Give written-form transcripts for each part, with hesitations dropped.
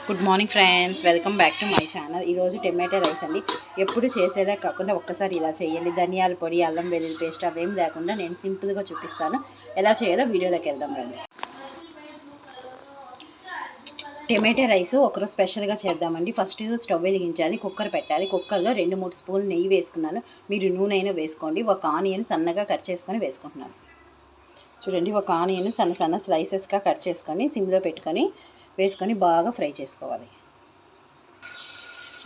Good morning friends, welcome back to my channel. ఈరోజు tomato rice అండి. ఎప్పుడు చేసేదే కాకుండా ఒక్కసారి ఇలా చేయండి. ధనియాల పొడి, అల్లం వెల్లుల్లి పేస్ట్ అవేం లేకుండా నేను సింపుల్గా చూపిస్తాను. ఎలా చేయాలో వీడియోలోకి వెళ్దాం రండి. టమాటో రైస్ ఒకరోజు స్పెషల్గా చేద్దామండి. ఫస్ట్ స్టవ్ వెలిగించాలి, కుక్కర్ పెట్టాలి. కుక్కర్లో 2-3 స్పూన్లు నెయ్యి వేసుకున్నాను. మీరు నూనె అయినా వేసుకోండి. ఒక ఆనియన్ సన్నగా కట్ చేసుకొని వేసుకుంటున్నాను. చూడండి, ఒక ఆనియన్ సన్న స్లైసెస్గా కట్ చేసుకొని సిమ్లో పెట్టుకొని వేసుకొని బాగా ఫ్రై చేసుకోవాలి.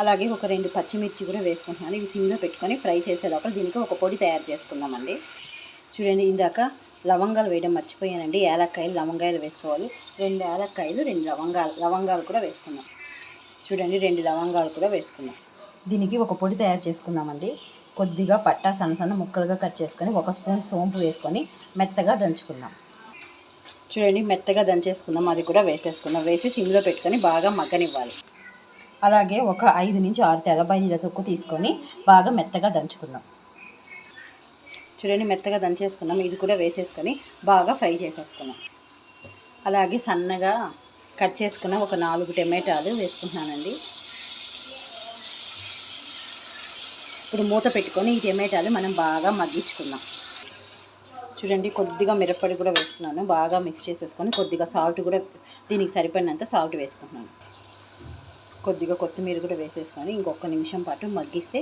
అలాగే ఒక 2 పచ్చిమిర్చి కూడా వేసుకుంటున్నాను. ఇవి సిమ్లో పెట్టుకొని ఫ్రై చేసే లోపల దీనికి ఒక పొడి తయారు చేసుకుందామండి. చూడండి, ఇందాక లవంగాలు వేయడం మర్చిపోయానండి. యాలక్కాయలు, లవంగాయలు వేసుకోవాలి. 2 యాలక్కాయలు, 2 లవంగాలు కూడా వేసుకున్నాం. చూడండి, 2 లవంగాలు కూడా వేసుకున్నాం. దీనికి ఒక పొడి తయారు చేసుకుందామండి. కొద్దిగా పట్టా సన్న ముక్కలుగా కట్ చేసుకొని 1 స్పూన్ సోంపు వేసుకొని మెత్తగా దంచుకుందాం. చూడండి, మెత్తగా దంచేసుకుందాం. అది కూడా వేసేసుకుందాం. వేసి సిమ్లో పెట్టుకొని బాగా మగ్గనివ్వాలి. అలాగే ఒక 5-6 తెల్లబాయల తొక్కు తీసుకొని బాగా మెత్తగా దంచుకుందాం. చూడండి, మెత్తగా దంచేసుకున్నాం. ఇది కూడా వేసేసుకొని బాగా ఫ్రై చేసేసుకున్నాం. అలాగే సన్నగా కట్ చేసుకున్న ఒక 4 టమాటాలు వేసుకుంటున్నానండి. ఇప్పుడు మూత పెట్టుకొని ఈ టమాటాలు మనం బాగా మగ్గించుకుందాం. చూడండి, కొద్దిగా మిరప్పొడి కూడా వేసుకున్నాను. బాగా మిక్స్ చేసేసుకొని కొద్దిగా సాల్ట్ కూడా దీనికి సరిపడినంత సాల్ట్ వేసుకుంటున్నాను. కొద్దిగా కొత్తిమీర కూడా వేసేసుకొని ఇంకొక నిమిషం పాటు మగ్గిస్తే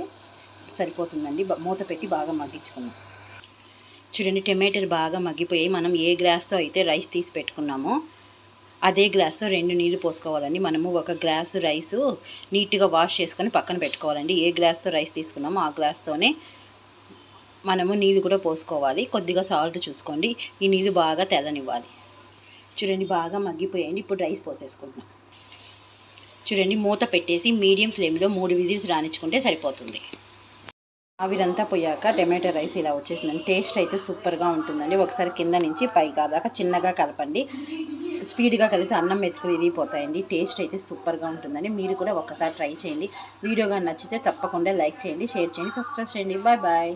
సరిపోతుందండి. మూత పెట్టి బాగా మగ్గించుకున్నాం. చూడండి, టమాటాలు బాగా మగ్గిపోయాయి. మనం ఏ గ్లాస్తో అయితే రైస్ తీసి పెట్టుకున్నామో అదే గ్లాస్తో 2 నీళ్ళు పోసుకోవాలండి. మనము ఒక గ్లాసు రైసు నీట్గా వాష్ చేసుకొని పక్కన పెట్టుకోవాలండి. ఏ గ్లాస్తో రైస్ తీసుకున్నామో ఆ గ్లాస్తోనే మనము నీళ్ళు కూడా పోసుకోవాలి. కొద్దిగా సాల్ట్ చూసుకోండి. ఈ నీళ్ళు బాగా తెల్లనివ్వాలి. చూడండి, బాగా మగ్గిపోయాయండి. ఇప్పుడు రైస్ పోసేసుకుంటున్నాం. చూడండి, మూత పెట్టేసి మీడియం ఫ్లేమ్లో 3 విజిల్స్ రానిచ్చుకుంటే సరిపోతుంది. ఆవిరంతా పోయాక టమాటో రైస్ ఇలా వచ్చేసిందండి. టేస్ట్ అయితే సూపర్గా ఉంటుందండి. ఒకసారి కింద నుంచి పైగా దాకా చిన్నగా కలపండి. స్పీడ్గా కలిపితే అన్నం మెతుకులు విరిగిపోతాయండి. టేస్ట్ అయితే సూపర్గా ఉంటుందండి. మీరు కూడా ఒక్కసారి ట్రై చేయండి. వీడియోగా నచ్చితే తప్పకుండా లైక్ చేయండి, షేర్ చేయండి, సబ్స్క్రైబ్ చేయండి. Bye bye.